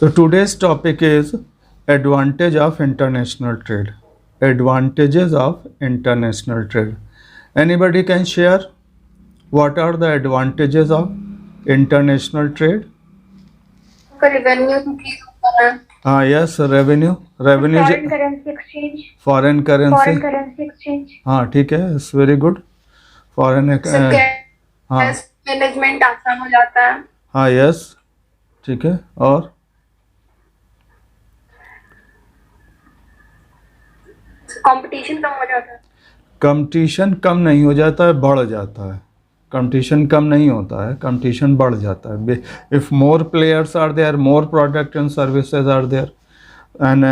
So today's topic is advantage of international trade. Advantages of international trade. Anybody can share what are the advantages of international trade? Revenue increase होता है, Yes, revenue. Foreign currency exchange, Foreign foreign currency. Currency exchange, ठीक है, it's very good. Foreign हाँ cash management आसान हो जाता है, yes, ठीक है. और कंपटीशन कम हो जाता है, कंपटीशन कम नहीं हो जाता है, बढ़ जाता है. कंपटीशन कम नहीं होता है, कंपटीशन बढ़ जाता है. If more players are there, more product and services are there and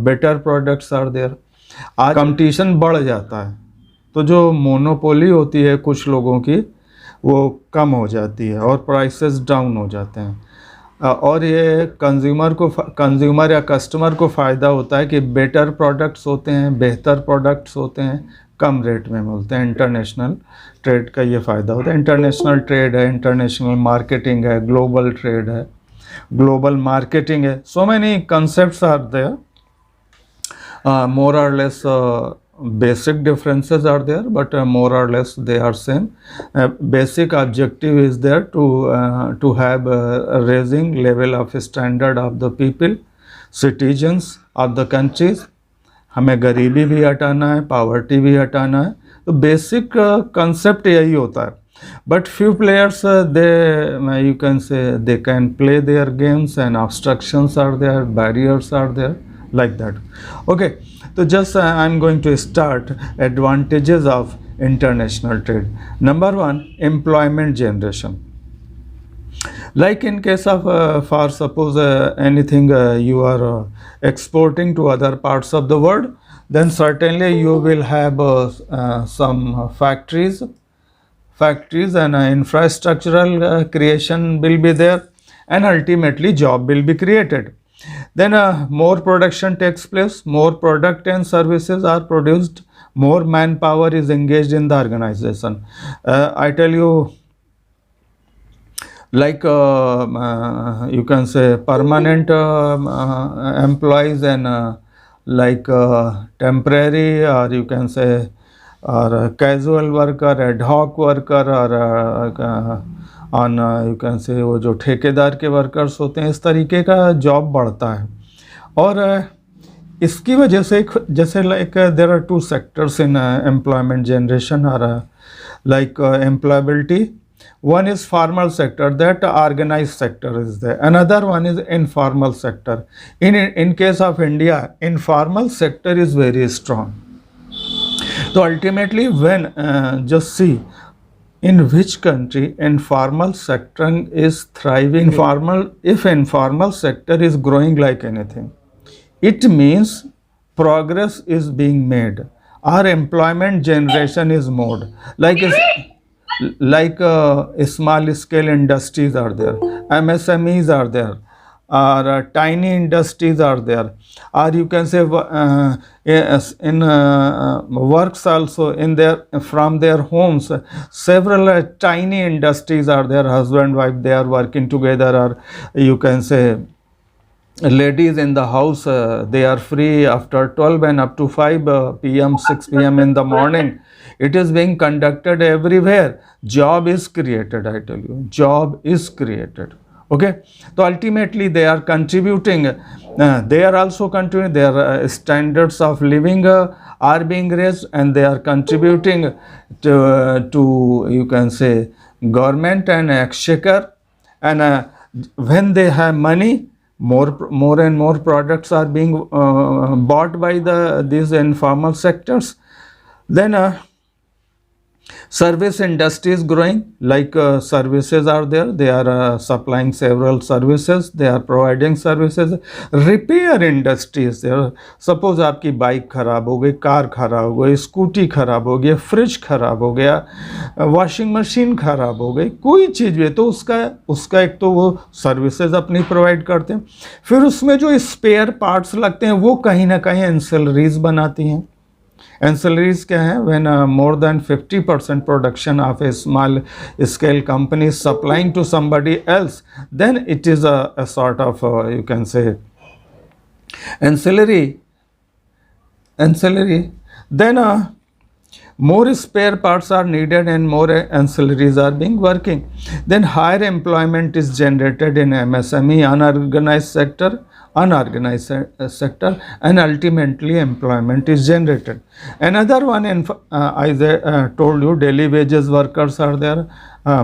better products are there. आज कंपटीशन बढ़ जाता है तो जो मोनोपोली होती है कुछ लोगों की वो कम हो जाती है और प्राइसेस डाउन हो जाते हैं. और ये कंज्यूमर या कस्टमर को फ़ायदा होता है कि बेटर प्रोडक्ट्स होते हैं, बेहतर प्रोडक्ट्स होते हैं, कम रेट में मिलते हैं. इंटरनेशनल ट्रेड का ये फ़ायदा होता है. इंटरनेशनल ट्रेड है, इंटरनेशनल मार्केटिंग है, ग्लोबल ट्रेड है, ग्लोबल मार्केटिंग है. So many concepts are there. More or less basic differences are there, but more or less they are same. Basic objective is there to have raising level of standard of the people, citizens of the countries. हमें गरीबी भी हटाना है, poverty भी हटाना है. तो basic concept यही होता है. But few players you can say they can play their games and obstructions are there, barriers are there, like that. Okay, so just I'm going to start advantages of international trade. Number one, employment generation. Like in case of for suppose anything you are exporting to other parts of the world, then certainly you will have some factories and infrastructural creation will be there, and ultimately job will be created. Then more production takes place, more product and services are produced, more manpower is engaged in the organization. I tell you, like you can say permanent employees and like temporary, or you can say or casual worker, ad hoc worker, or on you can से वो जो ठेकेदार के workers होते हैं, इस तरीके का जॉब बढ़ता है. और इसकी वजह से जैसे like there are two sectors in employment generation और like employability. One is formal sector, that organized sector is there. Another one is informal sector. In case of India, informal sector is very strong. So ultimately when just see in which country informal sector is thriving. If informal sector is growing like anything, it means progress is being made. Our employment generation is more. Like small scale industries are there, MSMEs are there, or tiny industries are there, or you can say in works also in their from their homes. Several tiny industries are there, husband wife they are working together, or you can say ladies in the house they are free after 12 and up to 5 p.m. 6 p.m. in the morning. It is being conducted everywhere. Job is created, I tell you, job is created. Okay, so ultimately they are contributing, they are also contributing, their standards of living are being raised, and they are contributing to you can say government and exchequer. And when they have money, more and more products are being bought by these informal sectors. Then service industry is growing, like services are there, they are supplying several services, they are providing services. Repair industry is there. Suppose आपकी bike खराब हो गई, car खराब हो गई, scooty खराब हो गई, फ्रिज खराब हो गया, वॉशिंग मशीन खराब हो गई, कोई चीज़ भी, तो उसका एक तो वो सर्विसेज अपनी प्रोवाइड करते हैं. फिर उसमें जो स्पेयर पार्ट्स लगते हैं वो कहीं ना कहीं एंसेलरीज बनाती हैं. Ancillaries क्या है? When more than 50% production of a small scale company is supplying to somebody else, then it is a sort of you can say ancillary. Then more spare parts are needed and more ancillaries are being working. Then higher employment is generated in MSME, unorganized sector, and ultimately employment is generated. Another one, I told you, daily wages workers are there,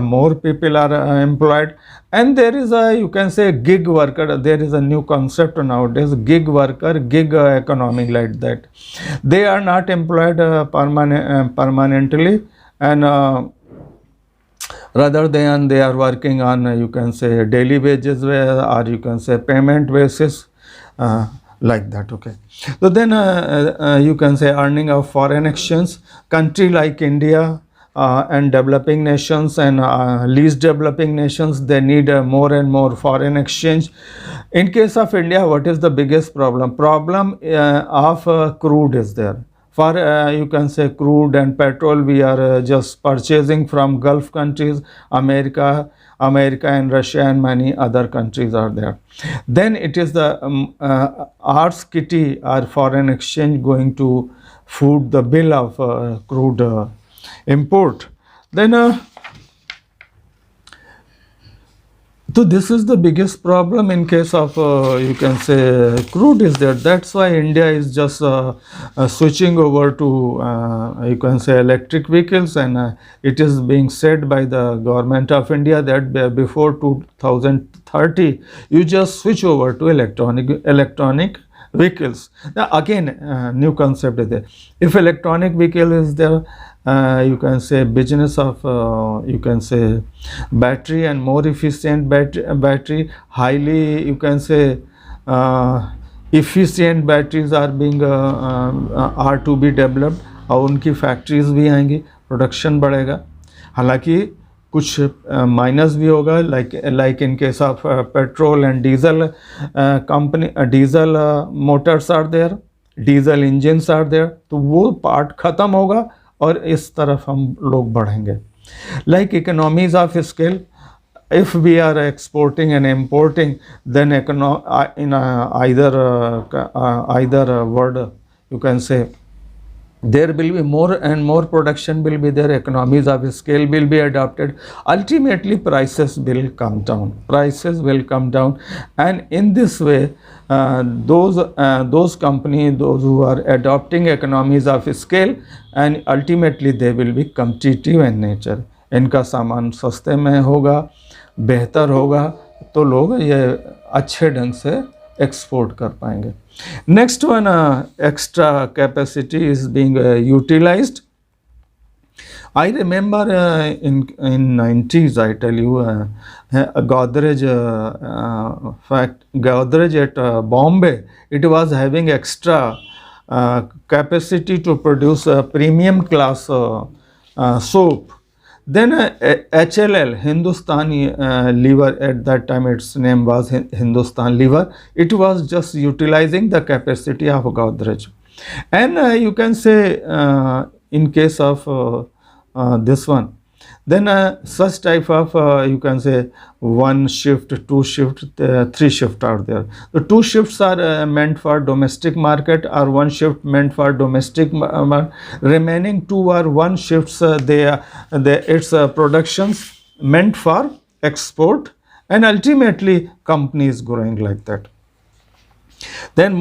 more people are employed, and there is a, you can say, gig worker. There is a new concept nowadays, gig worker, gig economy, like that. They are not employed permanently, and rather than they are working on you can say daily wages or you can say payment basis, like that. Okay, so then you can say earning of foreign exchange. Country like India and developing nations and least developing nations, they need more and more foreign exchange. In case of India, what is the biggest problem? Of crude is there. For you can say crude and petrol, we are just purchasing from Gulf countries, America and Russia and many other countries are there. Then it is the Ars kitty or foreign exchange going to foot the bill of crude import. Then so this is the biggest problem in case of you can say crude is there. That's why India is just switching over to you can say electric vehicles, and it is being said by the government of India that before 2030 you just switch over to electronic vehicles. Now again new concept is there. If electronic vehicle is there, you can say business of you can say battery and more efficient battery, highly you can say efficient batteries are being are to be developed, और उनकी factories भी आएंगी, production बढ़ेगा. हालांकि कुछ minus भी होगा, like in case of petrol and diesel company, diesel motors are there, diesel engines are there, तो वो पार्ट ख़त्म होगा और इस तरफ हम लोग बढ़ेंगे. Like economies of scale, if we are exporting and importing, then in either word you can say there will be more and more production will be there, economies of scale will be adopted, ultimately prices will come down, and in this way those companies, those who are adopting economies of scale, and ultimately they will be competitive in nature. इनका सामान सस्ते में होगा, बेहतर होगा, तो लोग ये अच्छे ढंग से एक्सपोर्ट कर पाएंगे. Next one, extra capacity is being utilised. I remember in 90s, I tell you, Godrej at Bombay, it was having extra capacity to produce a premium class soap. Then HLL, Hindustani Lever, at that time its name was Hindustan Lever, it was just utilizing the capacity of Godrej. And you can say in case of this one, then such type of you can say 1 shift, 2 shift, 3 shift are there. The 2 shifts are meant for domestic market, or 1 shift meant for domestic remaining 2 or 1 shifts its productions meant for export, and ultimately company is growing like that. Then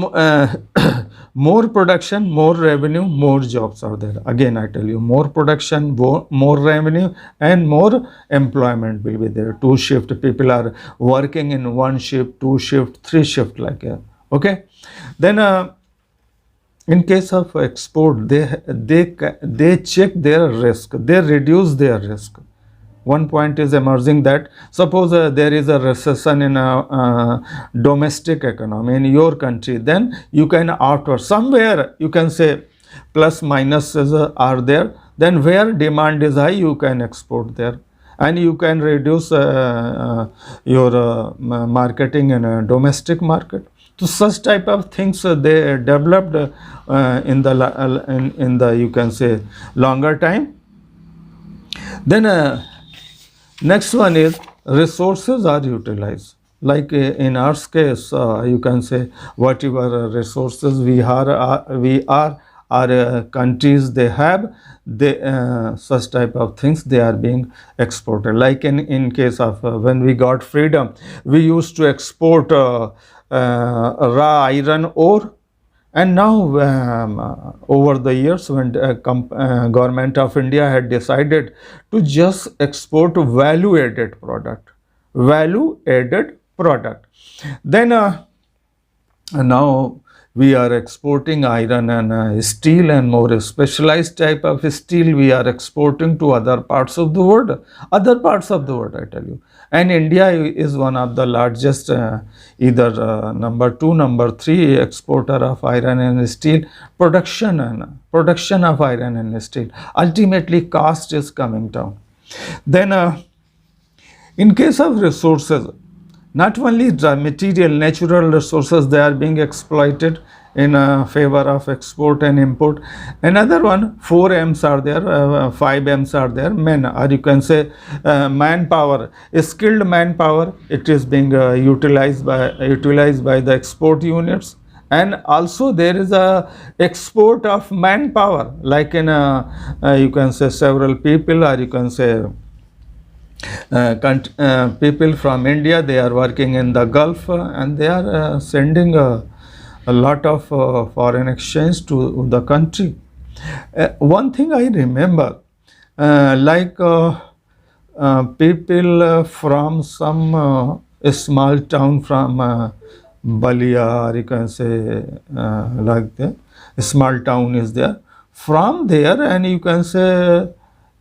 more production, more revenue, more jobs are there. Again I tell you, more production, more revenue, and more employment will be there. 2 shift people are working in 1 shift, 2 shift, 3 shift, like that. Okay. Then in case of export, they check their risk, they reduce their risk. One point is emerging that suppose there is a recession in a domestic economy in your country, then you can outward somewhere, you can say plus minuses are there, then where demand is high you can export there, and you can reduce your marketing in a domestic market. So such type of things they developed in the you can say longer time. Then next one is resources are utilized. Like in our case, you can say whatever resources we are our countries they have, they such type of things they are being exported. Like in case of when we got freedom, we used to export raw iron ore, and now over the years when government of India had decided to just export value added product, then now we are exporting iron and steel, and more specialized type of steel we are exporting to other parts of the world, I tell you. And India is one of the largest either number 2 number 3 exporter of iron and steel. Production of iron and steel, ultimately cost is coming down. Then in case of resources, not only the material natural resources they are being exploited in favor of export and import. Another one, 4 M's are there, 5 M's are there, men, or you can say manpower, skilled manpower, it is being utilized by the export units. And also there is a export of manpower, like in you can say several people, or you can say people from India, they are working in the Gulf and they are sending a lot of foreign exchange to the country. One thing I remember, like people from some small town from Balia, or you can say like the small town is there. From there, and you can say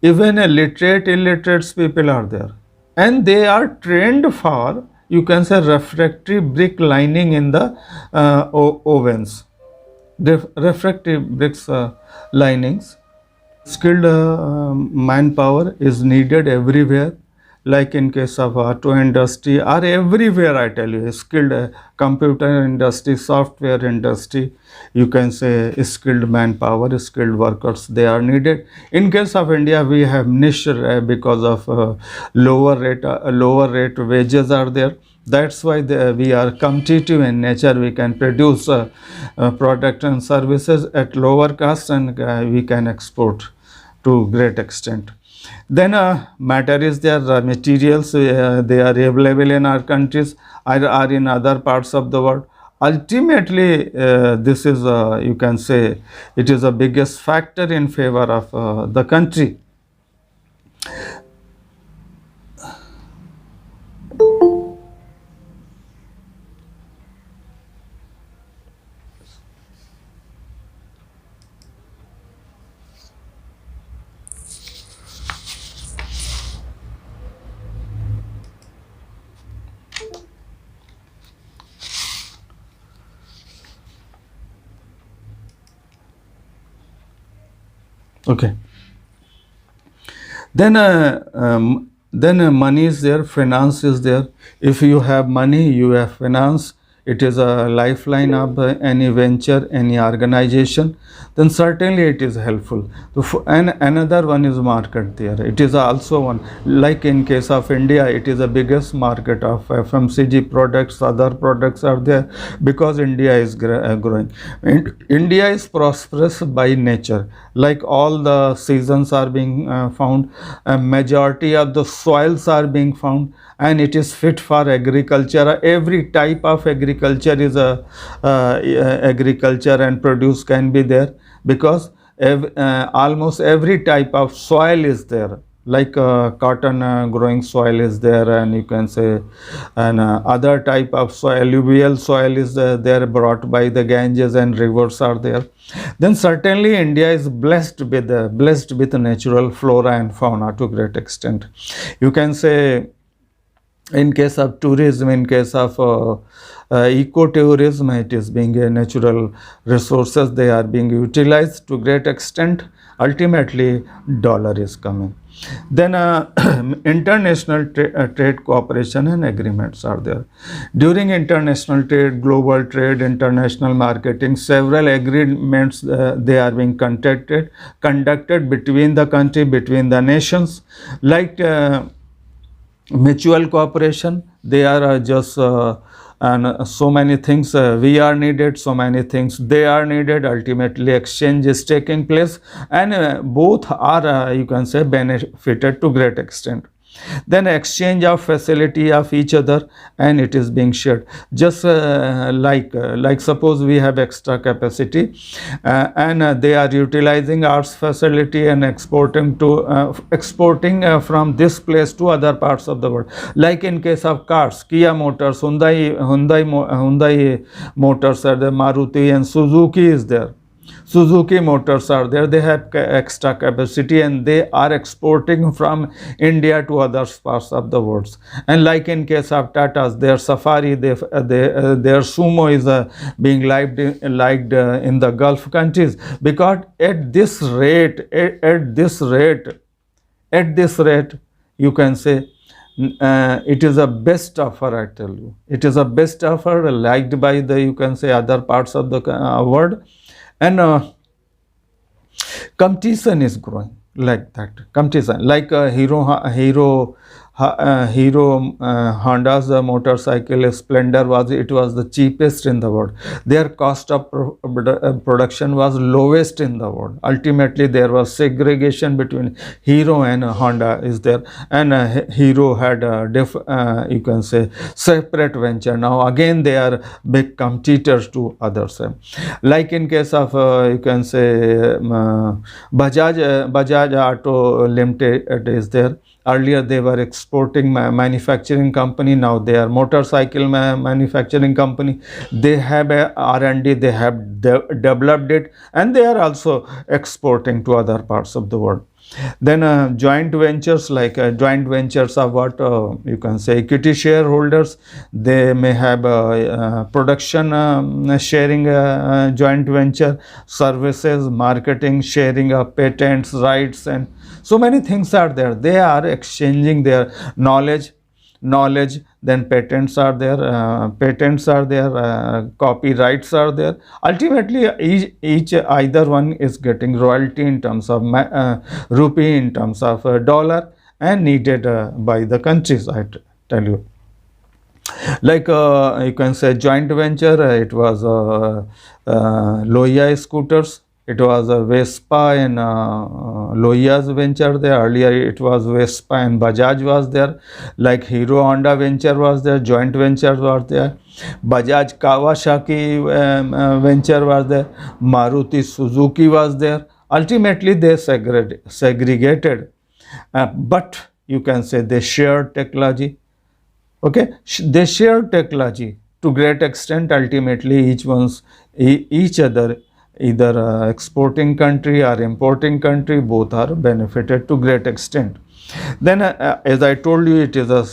even a illiterate people are there, and they are trained for, you can say, refractory brick lining in the ovens, refractory bricks linings. Skilled manpower is needed everywhere, like in case of auto industry, or everywhere I tell you, skilled computer industry, software industry, you can say skilled manpower, skilled workers, they are needed. In case of India, we have niche because of lower rate wages are there. That's why we are competitive in nature. We can produce product and services at lower cost, and we can export to great extent. Then matter is there, materials they are available in our countries or in other parts of the world. Ultimately this is you can say it is the biggest factor in favor of the country. Okay. Then money is there, finance is there. If you have money, you have finance. It is a lifeline of any venture, any organization. Then certainly it is helpful. And another one is market there. It is also one. Like in case of India, it is the biggest market of FMCG products. Other products are there because India is growing. And India is prosperous by nature. Like all the seasons are being found, a majority of the soils are being found, and it is fit for agriculture. Every type of agriculture is a agriculture and produce can be there, because almost every type of soil is there. Like cotton growing soil is there, and you can say, and other type of soil, alluvial soil is there, brought by the Ganges, and rivers are there. Then certainly India is blessed with natural flora and fauna to great extent. You can say In case of tourism, in case of ecotourism, it is being natural resources, they are being utilized to great extent. Ultimately, dollar is coming. Then international trade cooperation and agreements are there. During international trade, global trade, international marketing, several agreements they are being conducted between the country, between the nations, like mutual cooperation. They are just and so many things we are needed, so many things they are needed. Ultimately exchange is taking place, and both are you can say benefited to great extent. Then exchange of facility of each other, and it is being shared. Just like suppose we have extra capacity, and they are utilizing our facility and exporting from this place to other parts of the world. Like in case of cars, Kia Motors, Hyundai Motors are there, Maruti and Suzuki is there. Suzuki Motors are there, they have extra capacity, and they are exporting from India to other parts of the world. And like in case of Tata's, their Safari, their Sumo is being liked in the Gulf countries, because at this rate, you can say it is a best offer. I tell you, it is a best offer liked by the, you can say, other parts of the world. And competition is growing like that. Competition, like Honda's motorcycle Splendor was the cheapest in the world. Their cost of production was lowest in the world. Ultimately, there was segregation between Hero and Honda is there, and Hero had you can say separate venture. Now again they are big competitors to others. Like in case of you can say Bajaj Auto Limited is there. Earlier they were exporting manufacturing company, now they are motorcycle manufacturing company. They have a R&D, they have developed it, and they are also exporting to other parts of the world. Then joint ventures, like joint ventures of what you can say equity shareholders. They may have production sharing joint venture, services, marketing, sharing of patents, rights, and so many things are there. They are exchanging their knowledge. Then patents are there, copyrights are there. Ultimately each either one is getting royalty in terms of rupee, in terms of dollar, and needed by the countries. I tell you, like you can say joint venture, it was Loya scooters. It was a Vespa and Loya's venture there. Earlier it was Vespa and Bajaj was there. Like Hero Honda venture was there, joint ventures were there. Bajaj Kawasaki venture was there. Maruti Suzuki was there. Ultimately they segregated, but you can say they shared technology. Okay, they shared technology to great extent. Ultimately each other, either exporting country or importing country, both are benefited to great extent. Then as I told you, it is a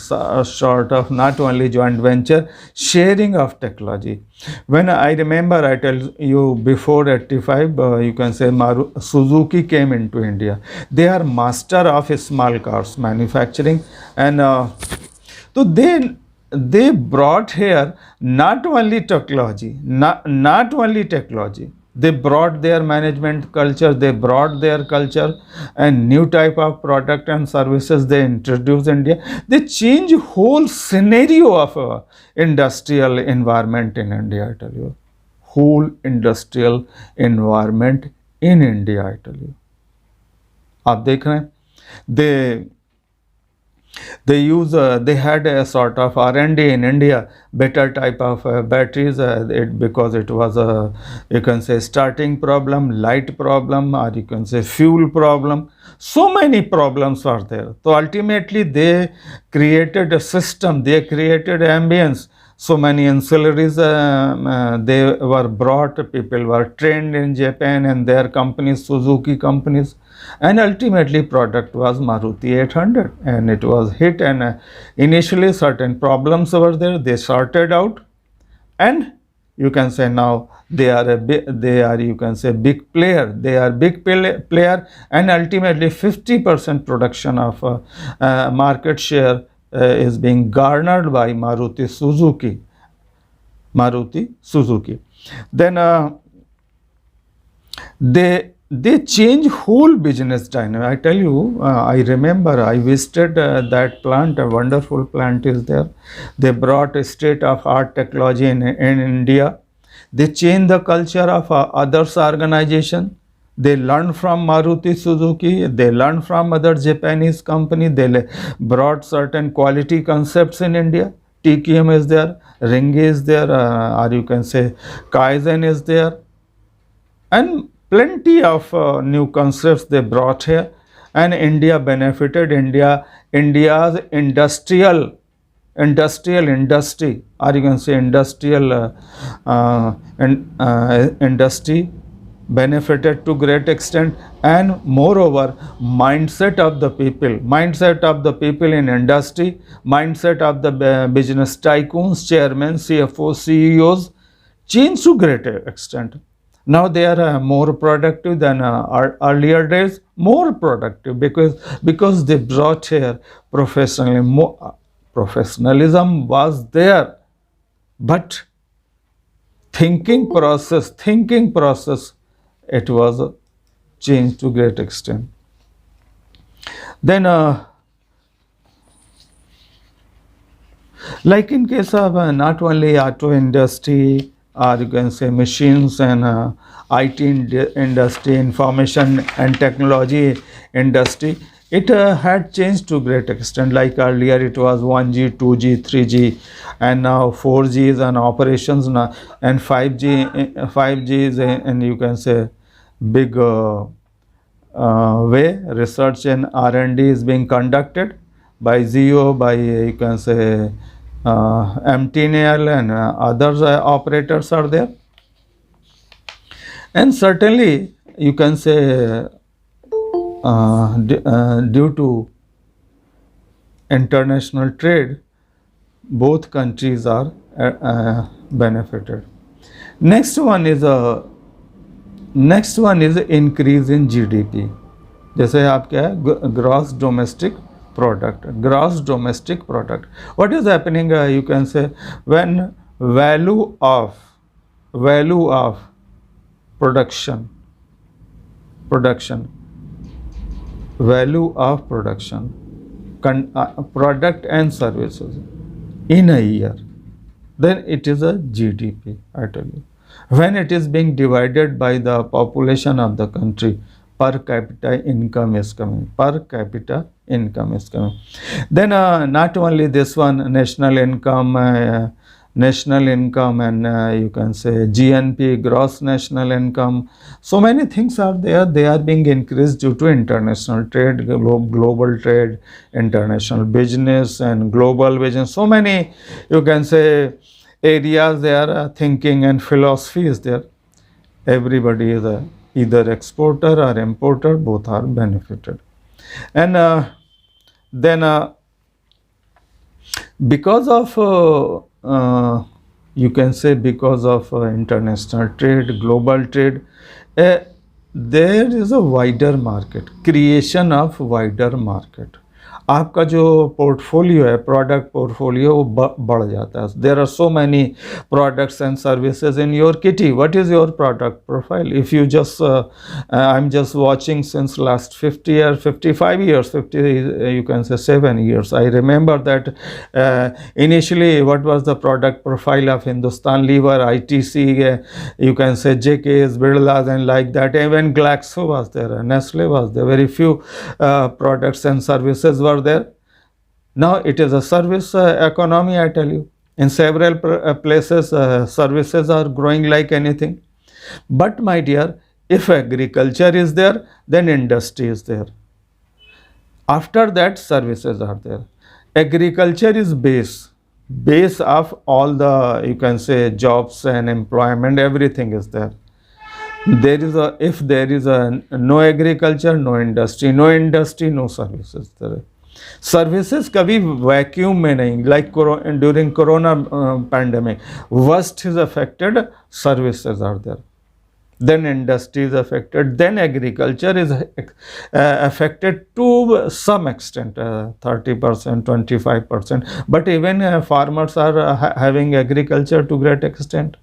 sort of not only joint venture, sharing of technology. When I remember, I tell you, before 85 you can say Suzuki came into India. They are master of small cars manufacturing, and so they brought here not only technology, they brought their management culture, they brought their culture, and new type of product and services they introduced India. They change whole scenario of industrial environment in India, I tell you. Whole industrial environment in India, I tell you. आप देख रहे हैं, they had a sort of R&D in India, better type of batteries, because it was a, you can say, starting problem, light problem, or you can say fuel problem. So many problems are there. So ultimately they created a system, they created ambience So many ancillaries they were brought. People were trained in Japan and their companies, Suzuki companies, and ultimately product was Maruti 800, and it was hit. And initially certain problems were there. They sorted out, and you can say now they are they are, you can say, big player. They are big player, and ultimately 50% production of market share is being garnered by Maruti Suzuki. Then they change whole business dynamic. I tell you, I remember I visited that plant. A wonderful plant is there. They brought a state of art technology in India. They changed the culture of others organization. They learned from Maruti Suzuki. They learned from other Japanese company. They brought certain quality concepts in India. TKM is there, Ringe is there, or you can say Kaizen is there, and plenty of new concepts they brought here, and India benefited. India's industrial industry, or you can say industrial industry benefited to great extent. And moreover, mindset of the people in industry, mindset of the business tycoons, chairmen, CFOs, CEOs changed to great extent. Now they are more productive than earlier days, more productive, because they brought here professionalism was there, but thinking process, it was changed to great extent. Then like in case of not only auto industry, or you can say machines and IT industry, information and technology industry, it had changed to great extent. Like earlier it was 1G, 2G, 3G, and now 4G is an operations now, and 5G is and you can say big way. Research and R&D is being conducted by Zio, by you can say MTNL, and others operators are there. And certainly you can say due to international trade, both countries are benefited. Next one is increase in GDP. जैसे आप क्या है, gross domestic product. What is happening? You can say when value of production, product and services in a year, then it is a GDP. I tell you, when it is being divided by the population of the country, per capita income is coming. Then not only this one, national income and you can say GNP, gross national income, so many things are there. They are being increased due to international trade, global trade, international business and global vision. So many, you can say, areas there, thinking and philosophy is there. Everybody is either exporter or importer, both are benefited. And then because of you can say because of international trade, global trade, there is a wider market, creation of wider market. आपका जो portfolio है, product portfolio, वो बढ़ जाता है. There are so many products and services in your kitty. What is your product profile? If you just I am just watching since last 50 or 55 years, 50 you can say 7 years. I remember that initially what was the product profile of Hindustan Lever, ITC, you can say JK's, Birla's, and like that. Even Glaxo was there, Nestle was there. Very few products and services were there. Now it is a service economy, I tell you. In several places services are growing like anything. But my dear, if agriculture is there, then industry is there. After that services are there. Agriculture is base. base of all the, you can say, jobs and employment, everything is there. There is a, if there is a no agriculture, no industry, no industry, no services. There services कभी vacuum में नहीं, like during corona pandemic worst is affected, services are there, then industry is affected, then agriculture is affected to some extent, 30%, 25%, but even farmers are having agriculture to great extent.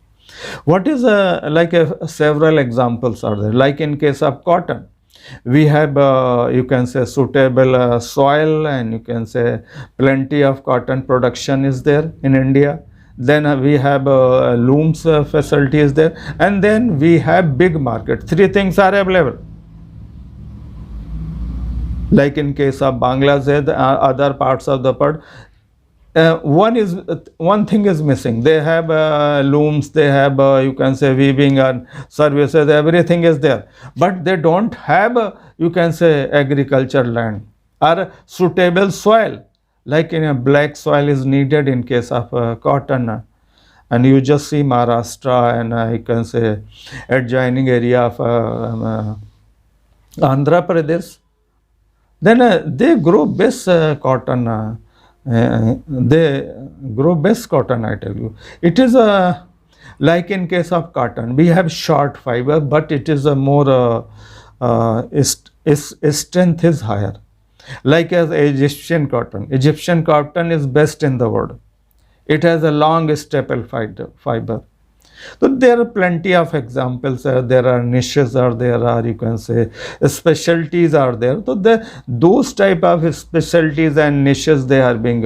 What is like several examples are there, like in case of cotton, we have you can say suitable soil, and you can say plenty of cotton production is there in India. Then we have looms facilities there, and then we have big market. Three things are available. Like in case of Bangladesh, other parts of the world, one thing is missing. They have looms, they have you can say weaving and services, everything is there, but they don't have you can say agriculture land or suitable soil. Like in a black soil is needed in case of cotton, and you just see Maharashtra and you can say adjoining area of Andhra Pradesh. Then they grow best cotton. They grow best cotton, I tell you. It is like in case of cotton, we have short fiber, but it is a more strength is higher. Like as Egyptian cotton is best in the world. It has a long staple fiber. So there are plenty of examples. There are niches, or there are, you can say, specialties are there. So those type of specialties and niches, they are being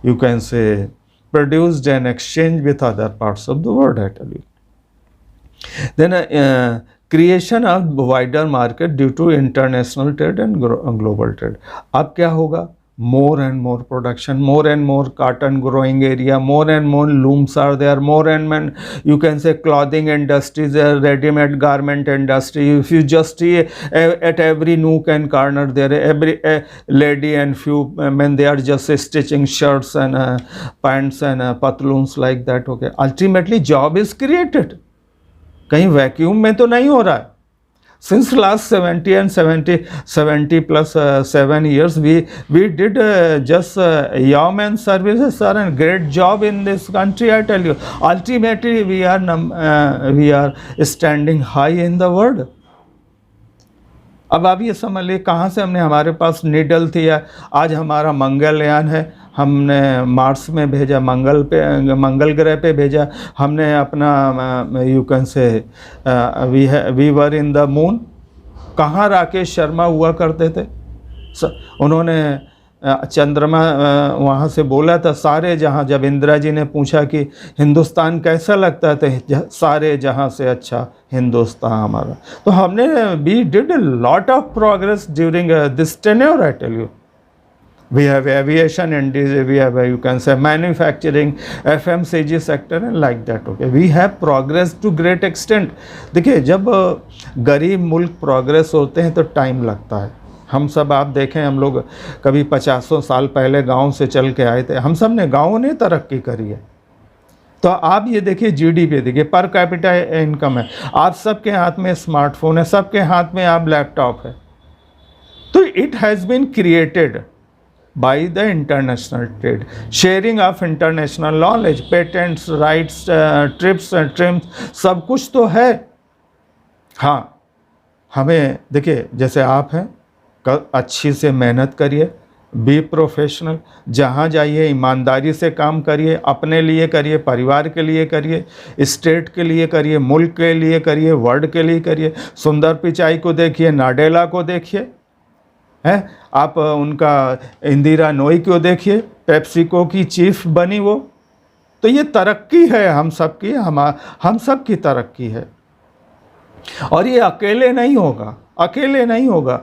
you can say produced and exchanged with other parts of the world, I tell you. Then creation of wider market due to international trade and global trade. अब क्या होगा? More and more production, more and more cotton growing area, more and more looms are there, more and more, you can say, clothing industries, ready-made garment industry. If you just see at every nook and corner, there every lady and few men, they are just stitching shirts and pants and patloons like that. Okay, ultimately job is created. कहीं vacuum में तो नहीं हो रहा है. Since last 70 plus 7 years, we did just yeoman services are a great job in this country, I tell you. Ultimately, we are standing high in the world. अब आप ये समझ लिए कहाँ से हमने, हमारे पास नीडल थी, आज हमारा मंगलयान है, हमने मार्स में भेजा, मंगल ग्रह पे भेजा, हमने अपना you can say we were in the moon. कहाँ राकेश शर्मा हुआ करते थे, उन्होंने चंद्रमा वहाँ से बोला था, सारे जहाँ, जब इंदिरा जी ने पूछा कि हिंदुस्तान कैसा लगता है, सारे जहाँ से अच्छा हिंदुस्तान हमारा. तो हमने we did a lot of progress during this tenure, I tell you. We have aviation industry, we have you can say manufacturing, FMCG sector and like that. Okay, we have progress to great extent. देखिए जब गरीब मुल्क progress होते हैं तो time लगता है. हम सब आप देखें, हम लोग कभी 50 साल पहले गांव से चल के आए थे, हम सब ने गाँव ने तरक्की करी है. तो आप ये देखिए GDP देखिए, पर कैपिटा इनकम है, आप सबके हाथ में स्मार्टफोन है, सबके हाथ में आप लैपटॉप है. तो it has been created by the international trade, sharing of international knowledge, patents, rights, trips and trims, सब कुछ तो है. हाँ, हमें देखिए, जैसे आप हैं, अच्छी से मेहनत करिए, बी प्रोफेशनल, जहाँ जाइए ईमानदारी से काम करिए, अपने लिए करिए, परिवार के लिए करिए, स्टेट के लिए करिए, मुल्क के लिए करिए, वर्ल्ड के लिए करिए. सुंदर पिचाई को देखिए, नाडेला को देखिए, हैं आप, उनका इंदिरा नोई को देखिए, पेप्सिको की चीफ बनी वो. तो ये तरक्की है हम सब की, हम सब की तरक्की है. और ये अकेले नहीं होगा.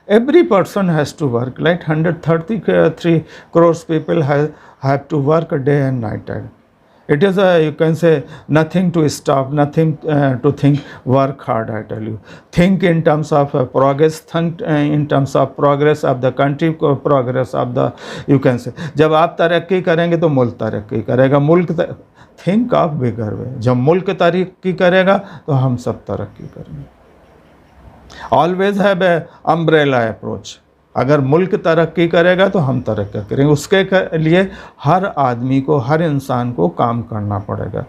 Every person has to work. Like 133 crores people have to work day and night. It is a, you can say, nothing to stop, nothing to think, work hard, I tell you. Think in terms of progress, think in terms of progress of the country, progress of the, you can say, जब आप तरक्की करेंगे तो मुल्क तरक्की करेगा, think of bigger वे, जब मुल्क तरक्की करेगा तो हम सब तरक्की करेंगे. Always have a umbrella approach. अगर मुल्क तरक्की करेगा तो हम तरक्की करेंगे, उसके लिए हर आदमी को, हर इंसान को काम करना पड़ेगा.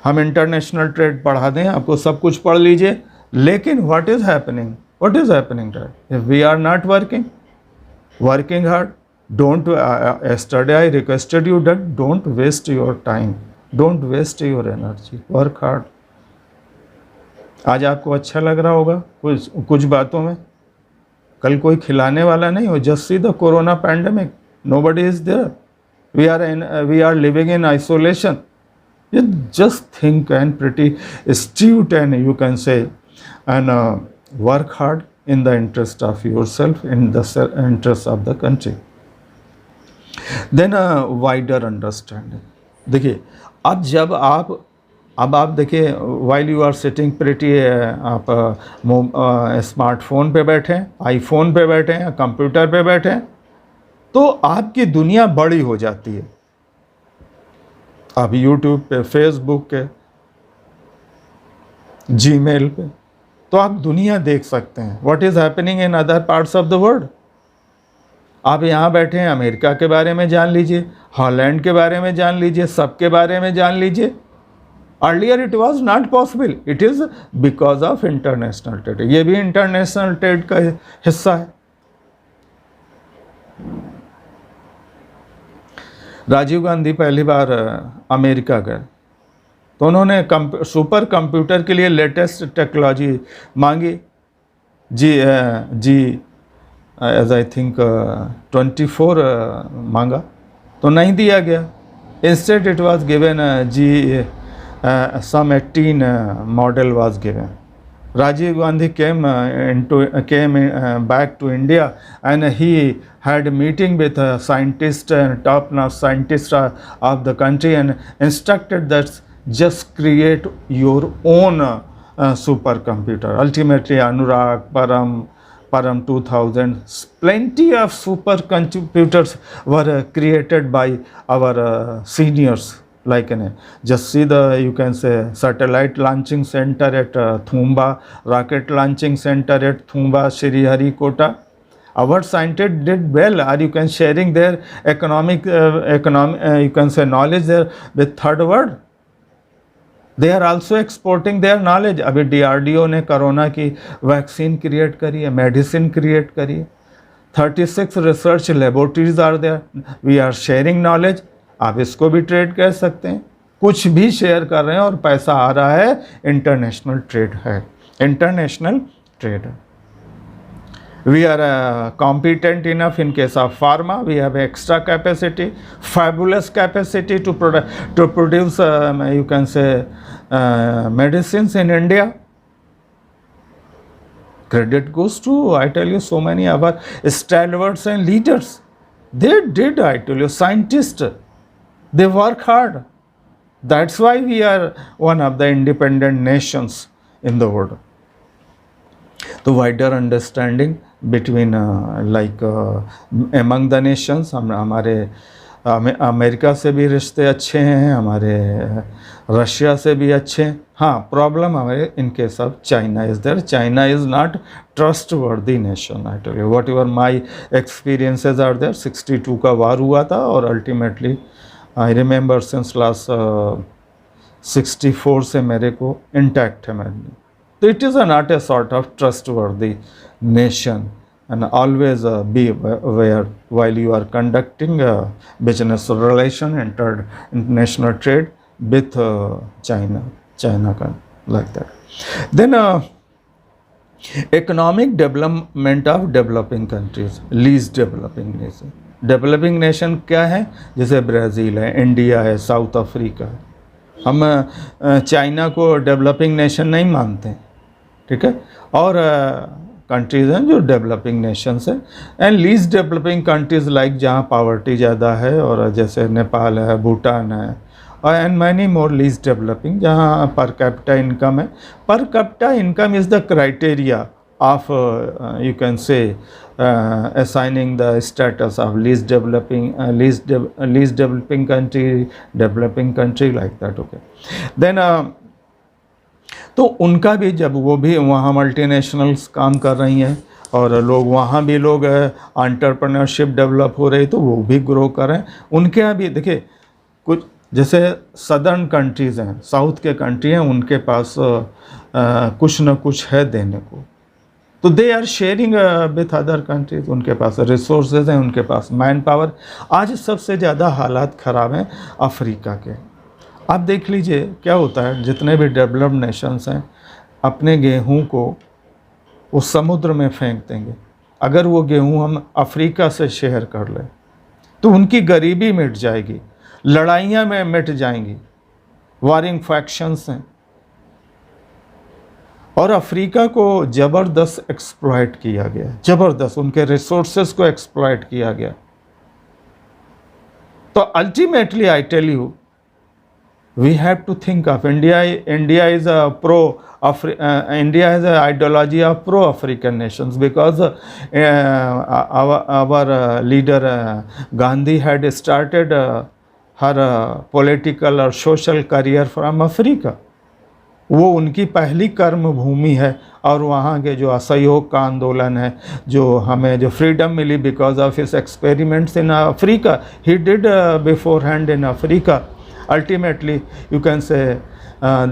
हम इंटरनेशनल ट्रेड पढ़ा दें, आपको सब कुछ पढ़ लीजिए, लेकिन what is happening that if we are not working hard, don't, yesterday I requested you that don't waste your time, don't waste your energy, work hard. आज आपको अच्छा लग रहा होगा कुछ बातों में, कल कोई खिलाने वाला नहीं हो. Just see the corona pandemic, nobody is there, we are living in isolation. You just think and pretty astute, and you can say, and work hard in the interest of yourself, in the interest of the country. Then wider understanding. देखिए, अब आप देखिए, while you are sitting pretty, आप smartphone पे बैठे हैं, iPhone पे बैठे हैं, कंप्यूटर पे बैठे हैं, तो आपकी दुनिया बड़ी हो जाती है. आप यूट्यूब पे, फेसबुक पे, जीमेल पे, तो आप दुनिया देख सकते हैं, what is happening in other parts of the world. आप यहाँ बैठे हैं, अमेरिका के बारे में जान लीजिए, हॉलैंड के बारे में जान लीजिए, सबके बारे में जान लीजिए. Earlier it was not possible. It is because of international trade. ये भी इंटरनेशनल ट्रेड का हिस्सा है. राजीव गांधी पहली बार अमेरिका गए, तो उन्होंने सुपर कंप्यूटर के लिए लेटेस्ट टेक्नोलॉजी मांगी. जी एज आई थिंक 24 मांगा, तो नहीं दिया गया. Instead it was given some 18 model was given. Rajiv Gandhi came back to India, and he had a meeting with a scientist, top-notch scientist of the country, and instructed that just create your own supercomputer. Ultimately, Anurag, Param 2000, plenty of supercomputers were created by our seniors. Like just see the, you can say, satellite launching center at Thumba, rocket launching center at Thumba, Sriharikota. Our scientists did well. Are you can sharing their economic you can say knowledge there with third world. They are also exporting their knowledge. अभी DRDO ने corona की vaccine create करी है, medicine create करी है. 36 research laboratories are there. We are sharing knowledge. आप इसको भी ट्रेड कह सकते हैं. कुछ भी शेयर कर रहे हैं और पैसा आ रहा है, इंटरनेशनल ट्रेड है, इंटरनेशनल ट्रेड है. We have competent enough in case of pharma. We have extra capacity, fabulous capacity to produce you can say medicines in India. Credit goes to, I tell you, so many of our stalwarts and leaders. They did, I tell you, scientists. They work hard. That's why we are one of the independent nations in the world. तो wider understanding between among the nations. हमारे America से भी रिश्ते अच्छे हैं, हमारे Russia से भी अच्छे हैं. हाँ, प्रॉब्लम हमारे in case of China is there. China is not trustworthy nation. I tell you whatever my experiences are there. 62 का वार हुआ था और ultimately I remember since last 64 से मेरे को इंटैक्ट है मेरे. तो it is not a sort of trustworthy nation. And always be aware while you are conducting business relation, international trade with China का like that. Then economic development of developing countries, least developing nation. Developing nation क्या है? जैसे Brazil है, India है, south Africa है. हम China को developing nation नहीं मानते, ठीक है. और कंट्रीज़ हैं जो डेवलपिंग नेशंस हैं. And least developing countries like जहाँ पावर्टी ज़्यादा है, और जैसे नेपाल है, भूटान है, and many more least developing, जहाँ पर कैपिटा इनकम है. Per capita income is the criteria of you can say assigning the status of least developing least developing country, developing country, like that. Okay, then तो उनका भी, जब वो भी वहाँ multinationals काम कर रही हैं और लोग वहाँ भी लोग एंटरप्रेन्योरशिप डेवलप हो रही, तो वो भी ग्रो कर रहे हैं. उनके यहाँ भी देखिए, कुछ जैसे सदर्न कंट्रीज़ हैं, साउथ के कंट्री हैं, उनके पास कुछ न कुछ है देने को, तो they are sharing with other countries. उनके पास रिसोर्सेज हैं, उनके पास मैन पावर. आज सबसे ज़्यादा हालात ख़राब हैं अफ्रीका के. आप देख लीजिए क्या होता है, जितने भी डेवलप्ड नेशंस हैं अपने गेहूं को वो समुद्र में फेंक देंगे. अगर वो गेहूं हम अफ्रीका से शेयर कर लें तो उनकी गरीबी मिट जाएगी, लड़ाइयाँ में मिट जाएंगी, वारिंग फैक्शंस हैं. और अफ्रीका को ज़बरदस्त एक्सप्लॉइट किया गया, ज़बरदस्त उनके रिसोर्सेज को एक्सप्लॉइट किया गया. तो ultimately I tell you, we have to think of India. India is a pro India has an ideology of pro-African nations, because our leader Gandhi had started her political or social career from Africa. वो उनकी पहली कर्म भूमि है, और वहाँ के जो असहयोग का आंदोलन है, जो हमें जो फ्रीडम मिली because of his experiments in Africa, he did beforehand in Africa. Ultimately, you can say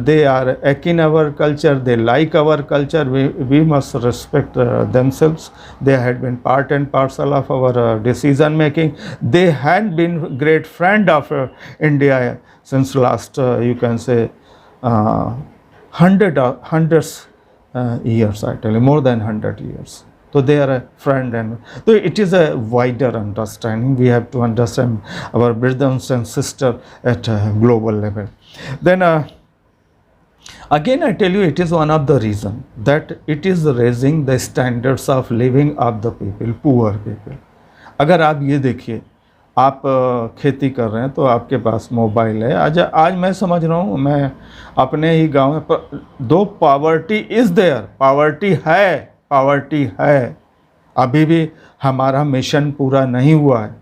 they are akin our culture, they like our culture, we must respect themselves. They had been part and parcel of our decision making. They had been great friend of India since last, you can say, hundreds years, actually, more than 100 years. So they are a friend, and so it is a wider understanding. We have to understand our brothers and sisters at a global level. Then again I tell you, it is one of the reason that it is raising the standards of living of the people, poor people. अगर आप ये देखिए, आप खेती कर रहे हैं तो आपके पास मोबाइल है. आज मैं समझ रहा हूँ, मैं अपने ही गांव में, दो पॉवर्टी इज़ देयर, पावर्टी है. अभी भी हमारा मिशन पूरा नहीं हुआ है.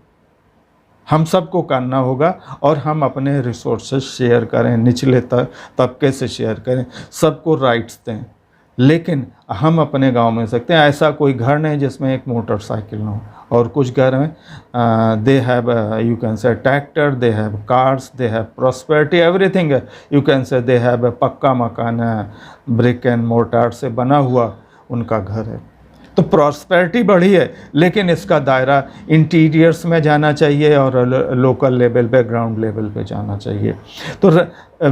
हम सबको करना होगा, और हम अपने रिसोर्सेज शेयर करें, निचले तबके से शेयर करें, सबको राइट्स दें. लेकिन हम अपने गांव में सकते हैं, ऐसा कोई घर नहीं जिसमें एक मोटरसाइकिल ना हो. और कुछ घर में दे हैव, यू कैन से tractor, they have cars, they have prosperity, everything. You can से दे हैव पक्का मकान है, ब्रिक एंड मोर्टार से बना हुआ उनका घर है. तो प्रॉस्पेरिटी बढ़ी है, लेकिन इसका दायरा इंटीरियर्स में जाना चाहिए और लोकल लेवल पे, ग्राउंड लेवल पे जाना चाहिए. तो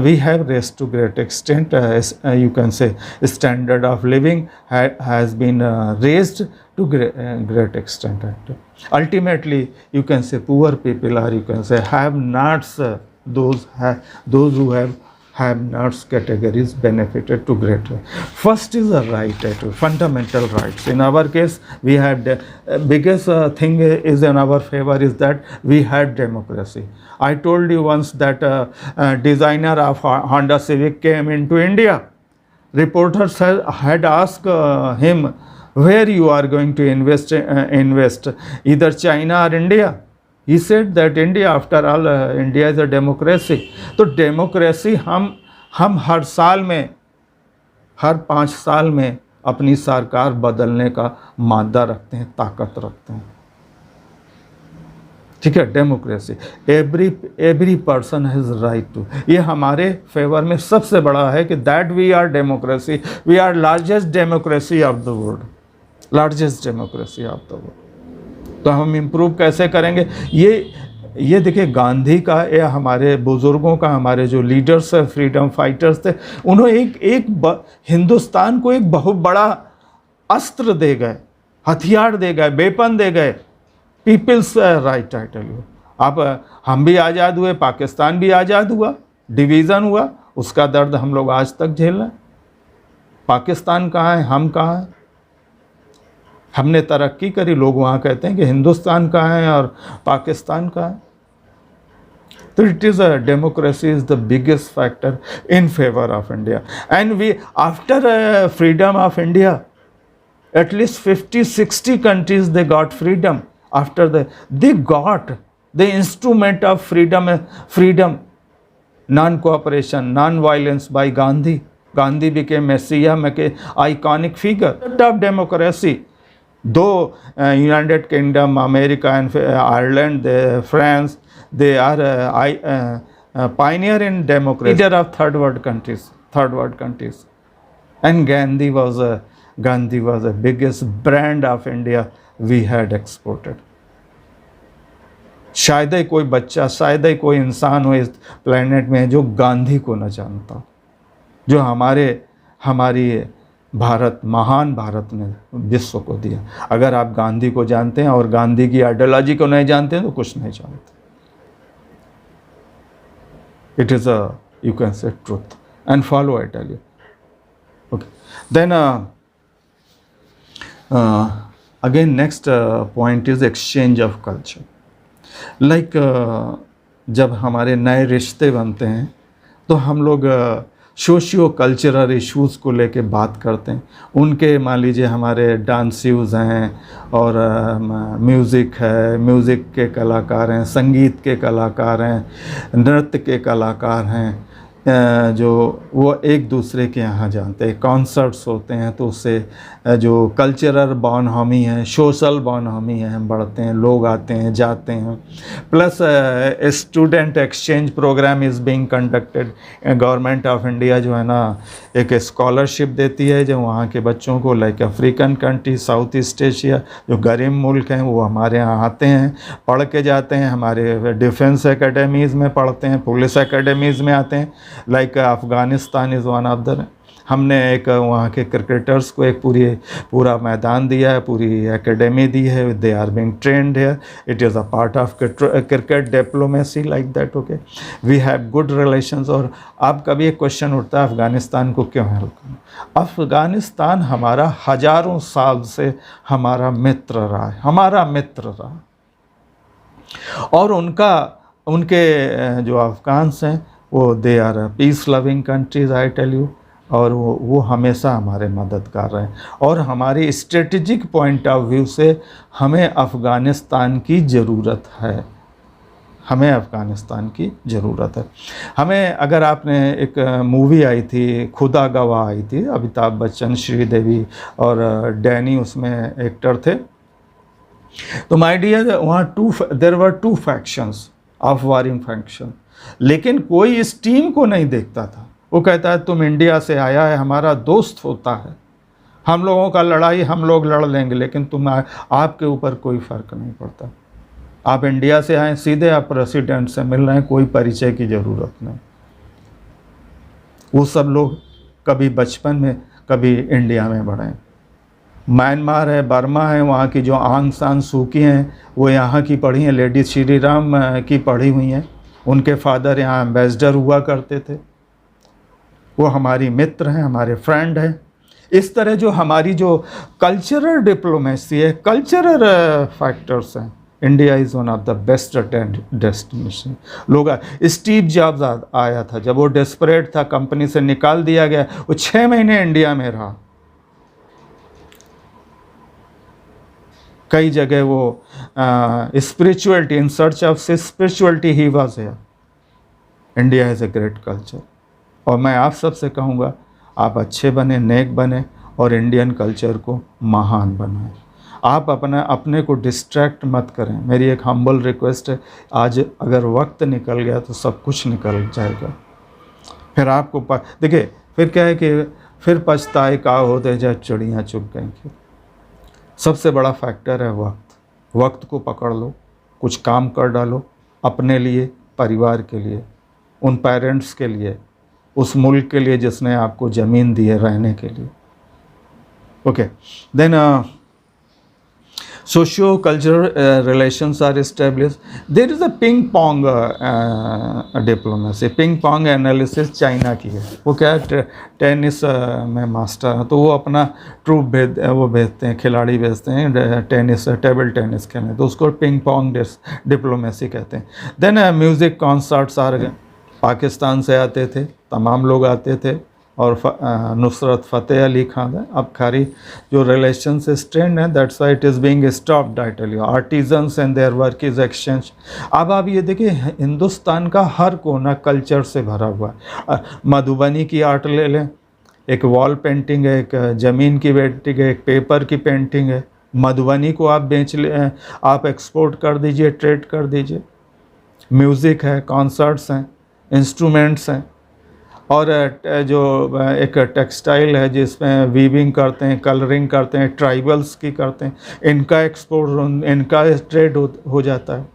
we have raised to great extent, you can say standard of living has been raised to great extent. Ultimately, you can say poor people are, you can say have-nots, those who have-nots categories benefited to great. First is a right, fundamental rights. In our case, we had biggest thing is in our favor is that we had democracy. I told you once that designer of Honda Civic came into India. Reporters had asked him, where you are going to invest, either China or India. He said that India, after all, India is a democracy. तो democracy हम हर साल में, हर 5 साल में अपनी सरकार बदलने का मादा रखते हैं, ताकत रखते हैं. ठीक है, democracy, every person has right to. ये हमारे फेवर में सबसे बड़ा है कि that we are democracy, we are largest democracy of the world, largest democracy of the world. तो हम इम्प्रूव कैसे करेंगे? ये देखिए, गांधी का या हमारे बुज़ुर्गों का, हमारे जो लीडर्स है, फ्रीडम फाइटर्स थे, उन्होंने हिंदुस्तान को एक बहुत बड़ा अस्त्र दे गए, हथियार दे गए, वेपन दे गए, people's right. I tell you, अब हम भी आज़ाद हुए, पाकिस्तान भी आज़ाद हुआ, डिवीज़न हुआ, उसका दर्द हम लोग आज तक झेल रहे हैं. पाकिस्तान कहाँ है, हम कहाँ हैं? हमने तरक्की करी, लोग वहाँ कहते हैं कि हिंदुस्तान कहाँ है और पाकिस्तान कहाँ है. So it is a democracy is the biggest factor in favor of India. And we, after freedom of India, at least 50-60 countries they got freedom. After they got the instrument of freedom, non-cooperation, non-violence by Gandhi. Gandhi became messiah, iconic figure of democracy. Though United Kingdom, America and Ireland, France, they are pioneer in democracy, leader of third world countries. And Gandhi was the biggest brand of India we had exported. शायद ही कोई बच्चा, शायद ही कोई इंसान हो इस planet में जो गांधी को न जानता, जो हमारी भारत, महान भारत ने विश्व को दिया। अगर आप गांधी को जानते हैं और गांधी की आइडियोलॉजी को नहीं जानते हैं तो कुछ नहीं जानते। It is a, you can say, truth and follow, I tell you. Okay. Then again next point is exchange of culture. Like जब हमारे नए रिश्ते बनते हैं तो हम लोग सोशियो कल्चरल इश्यूज़ को लेके बात करते हैं। उनके मान लीजिए हमारे डांसिव्स हैं और म्यूज़िक है, म्यूज़िक के कलाकार हैं, संगीत के कलाकार हैं, नृत्य के कलाकार हैं, जो वो एक दूसरे के यहाँ जानते हैं। कॉन्सर्ट्स होते हैं तो उससे जो कल्चरल बॉनहमी है, सोशल बॉनहमी है, हम बढ़ते हैं, लोग आते हैं जाते हैं। Plus student exchange programme is being conducted. Government of India जो है ना एक स्कॉलरशिप देती है जो वहाँ के बच्चों को, like African country, south east Asia, जो गरीब मुल्क हैं वो हमारे यहाँ आते हैं, पढ़ के जाते हैं, हमारे डिफेंस एकेडमीज़ में पढ़ते हैं, पुलिस एकेडमीज़ में आते हैं। Like Afghanistan is one of the, हमने एक वहाँ के क्रिकेटर्स को एक पूरा मैदान दिया है, पूरी एकेडमी दी है, they are being trained here, it is a part of cricket diplomacy like that. Okay, we have good relations. और अब कभी एक क्वेश्चन उठता है अफ़गानिस्तान को क्यों हेल्प करना। अफ़गानिस्तान हमारा हज़ारों साल से हमारा मित्र रहा है, हमारा मित्र रहा, और उनके जो अफ़गान्स हैं वो they are peace loving countries, I tell you. और वो हमेशा हमारे मददगार रहे। और हमारी स्ट्रेटजिक पॉइंट ऑफ व्यू से हमें अफ़गानिस्तान की ज़रूरत है, हमें अफ़गानिस्तान की ज़रूरत है। हमें, अगर आपने एक मूवी आई थी खुदा गवाह आई थी, अमिताभ बच्चन, श्रीदेवी और डैनी उसमें एक्टर थे, तो माय डियर वहाँ there were two factions of warring faction, लेकिन कोई इस टीम को नहीं देखता था। वो कहता है तुम इंडिया से आया है, हमारा दोस्त होता है, हम लोगों का लड़ाई हम लोग लड़ लेंगे, लेकिन आपके ऊपर कोई फ़र्क नहीं पड़ता। आप इंडिया से आए, सीधे आप प्रेसिडेंट से मिल रहे हैं, कोई परिचय की ज़रूरत नहीं। वो सब लोग कभी बचपन में कभी इंडिया में बढ़े। म्यांमार है, बर्मा है, वहाँ की जो आंग सान सूकी हैं वो यहाँ की पढ़ी हैं, लेडी श्री राम की पढ़ी हुई हैं, उनके फादर यहाँ एम्बेसडर हुआ करते थे, वो हमारी मित्र हैं, हमारे फ्रेंड हैं। इस तरह जो हमारी जो कल्चरल डिप्लोमेसी है, कल्चरल फैक्टर्स हैं, India is one of the best destination. लोग, स्टीव जॉब्स आया था, जब वो डेस्परेट था, कंपनी से निकाल दिया गया, वो 6 महीने इंडिया में रहा। कई जगह वो spirituality, in search of spirituality he was here. India has a great culture. और मैं आप सबसे कहूँगा आप अच्छे बने, नेक बने और इंडियन कल्चर को महान बनाएं। आप अपने को डिस्ट्रैक्ट मत करें। मेरी एक हम्बल रिक्वेस्ट है, आज अगर वक्त निकल गया तो सब कुछ निकल जाएगा। फिर आपको देखिए, फिर क्या है कि फिर पछताए का होते जब चिड़ियाँ चुग गई। सबसे बड़ा फैक्टर है वक्त। वक्त को पकड़ लो, कुछ काम कर डालो अपने लिए, परिवार के लिए, उन पेरेंट्स के लिए, उस मुल्क के लिए जिसने आपको ज़मीन दी है रहने के लिए। Okay, then socio-cultural relations are established. There is a ping pong diplomacy. Ping pong analysis China की है. वो क्या है, टेनिस में मास्टर है, तो वो अपना ट्रूप भेजते हैं, खिलाड़ी भेजते हैं टेनिस, टेबल टेनिस खेलने, तो उसको पिंग पोंग डिप्लोमेसी कहते हैं. देन म्यूज़िक कॉन्सर्ट्स आ गए, पाकिस्तान से आते थे, तमाम लोग आते थे, और नुसरत फ़तेह अली खान है. अब खारी जो रिलेशन से स्ट्रेंड है, that's why it is being stopped. I tell you, artisans and their work is exchange. अब आप ये देखिए, हिंदुस्तान का हर कोना कल्चर से भरा हुआ है. मधुबनी की आर्ट ले लें, एक वॉल पेंटिंग है, एक ज़मीन की पेंटिंग है, एक पेपर की पेंटिंग है. मधुबनी को आप बेच ले, आप एक्सपोर्ट कर दीजिए, ट्रेड कर दीजिए. म्यूज़िक है, कॉन्सर्ट्स हैं, इंस्ट्रूमेंट्स हैं, और जो एक टेक्सटाइल है जिसमें वीविंग करते हैं, कलरिंग करते हैं, ट्राइबल्स की करते हैं, इनका एक्सपोर्ट, इनका ट्रेड हो जाता है.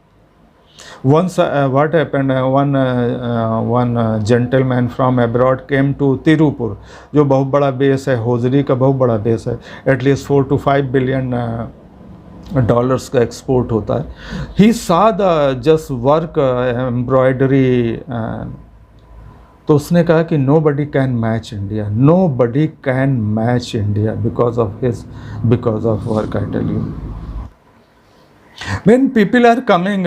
Once what happened, one gentleman from abroad came to Tirupur, जो बहुत बड़ा बेस है, होजरी का बहुत बड़ा बेस है, एटलीस्ट 4 to 5 बिलियन डॉलर्स का एक्सपोर्ट होता है. He saw the just work, embroidery, तो उसने कहा कि nobody can match India, nobody can match India because of work. I tell you, when people are coming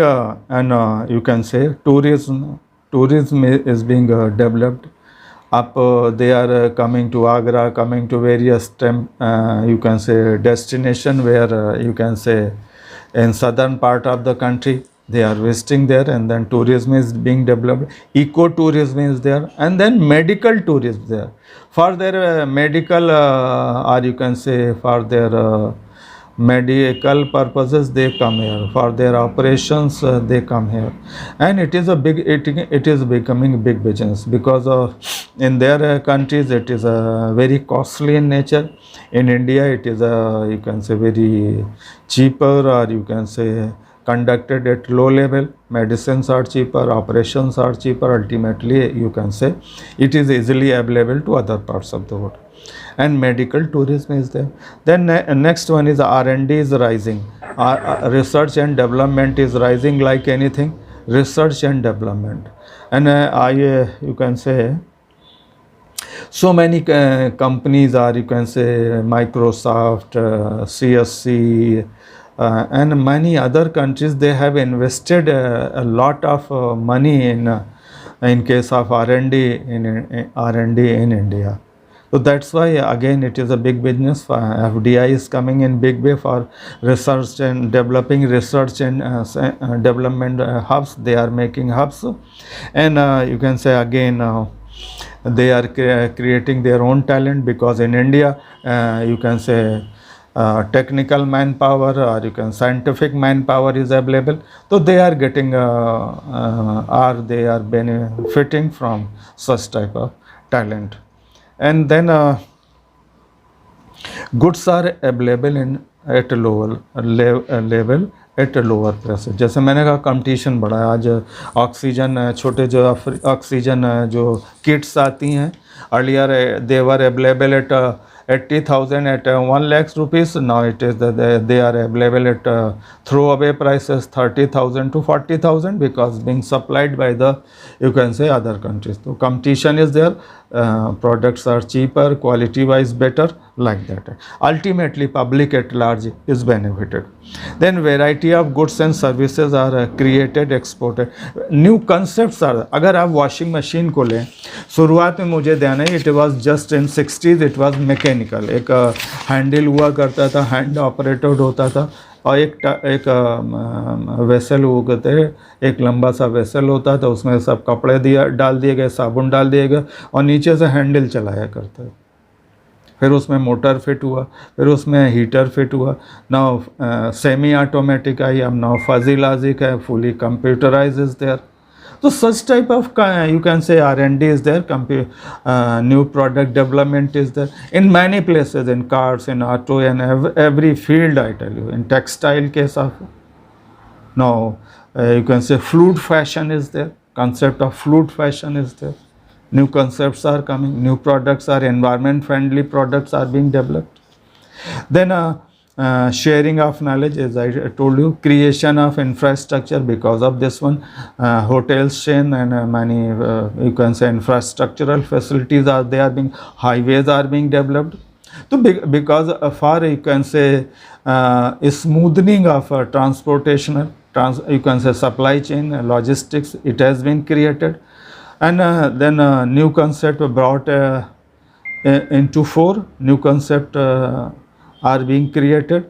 and you can say tourism is being developed up, they are coming to Agra, coming to various you can say destination where you can say in southern part of the country, they are visiting there, and then tourism is being developed, eco-tourism is there, and then medical tourism there for their medical or you can say for their medical purposes. They come here for their operations, they come here, and it is a big, it is becoming big business, because of in their countries it is very costly in nature. In India it is you can say very cheaper, or you can say conducted at low level. Medicines are cheaper, operations are cheaper, ultimately you can say it is easily available to other parts of the world, and medical tourism is there. Then next one is R&D is rising, research and development is rising like anything, research and development. And you can say so many companies are, you can say Microsoft, CSC, and many other countries, they have invested a lot of money in case of R&D in India. So that's why again it is a big business. FDI is coming in big way for research and developing research and development hubs. They are making hubs, and you can say again they are creating their own talent, because in India you can say technical manpower, or you can scientific manpower is available, so they are getting or they are benefiting from such type of talent. And then goods are available in at a lower level at a lower price. जैसे मैंने कहा competition बढ़ा है. आज oxygen, छोटे जो oxygen जो kits आती हैं, earlier they were available at 80,000 at 1 lakh rupees. Now it is they are available at throwaway prices 30,000 to 40,000, because being supplied by the, you can say, other countries. So competition is there, products are cheaper, quality wise better, like that. Ultimately public at large is benefited. Then variety of goods and services are created, exported. New concepts are, अगर आप washing machine को लें, शुरुआत में मुझे ध्यान है it was just in 60s, it was mechanical. एक हैंडल हुआ करता था, हैंड ऑपरेटेड होता था, और एक वेसल वो कहते हैं, एक लंबा सा वेसल होता था, उसमें सब कपड़े डाल दिए गए, साबुन डाल दिए गए, और नीचे से हैंडल चलाया करता है. फिर उसमें मोटर फिट हुआ, फिर उसमें हीटर फिट हुआ. नाउ सेमी ऑटोमेटिक आई, अब नाउ फजी लॉजिक है, fully computerise is there. So such type of you can say R&D is there, new product development is there in many places, in cars, in auto, and every field. I tell you, in textile case of now you can say fluid fashion is there, concept of fluid fashion is there. New concepts are coming, new products are, environment friendly products are being developed. Then sharing of knowledge, as I told you, creation of infrastructure because of this one, hotels chain and many you can say infrastructural facilities are they are being, highways are being developed. So because for you can say smoothing of transportation, you can say supply chain, logistics, it has been created, and then new concept brought into fore, new concept are being created,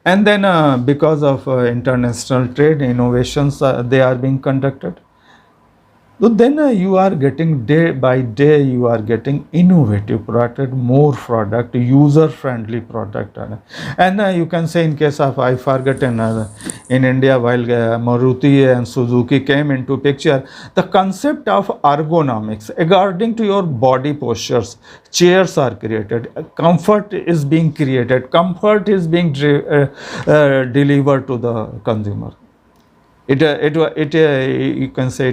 and then because of international trade, innovations they are being conducted. So then you are getting day by day, you are getting innovative product, more product, user friendly product, and you can say in case of, I forgotten, in India while Maruti and Suzuki came into picture, the concept of ergonomics according to your body postures, chairs are created, comfort is being created, comfort is being delivered to the consumer. You can say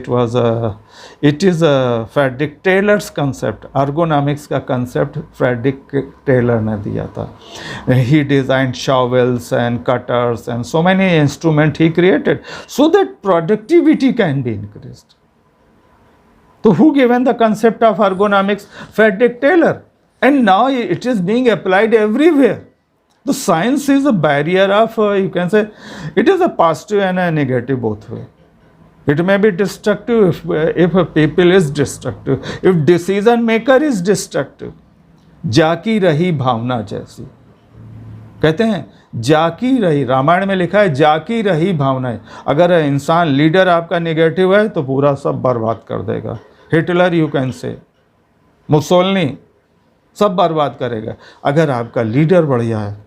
it is a Frederick Taylor's concept, ergonomics का concept Frederick Taylor ने दिया था. He designed shovels and cutters and so many instruments he created so that productivity can be increased. So who given the concept of ergonomics? Frederick Taylor, and now it is being applied everywhere. The science is a barrier of, you can say, it is a positive and a negative both way. It may be destructive if a people is destructive, if decision maker is destructive. जाकी रही भावना जैसी, कहते हैं जाकी रही, रामायण में लिखा है जाकी रही भावनाएं. अगर इंसान लीडर आपका नेगेटिव है तो पूरा सब बर्बाद कर देगा. हिटलर यू कैन से, मुसोलिनी, सब बर्बाद करेगा. अगर आपका लीडर बढ़िया है,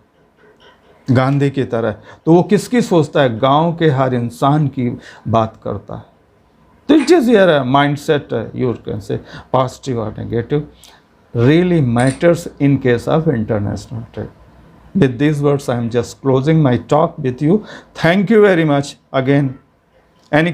गांधी की तरह, तो वो किसकी सोचता है? गांव के हर इंसान की बात करता है. तो it is your mind set, you can से पॉजिटिव और negative really matters in case of international trade. With these words, I am just closing my talk with you. Thank you very much again. Any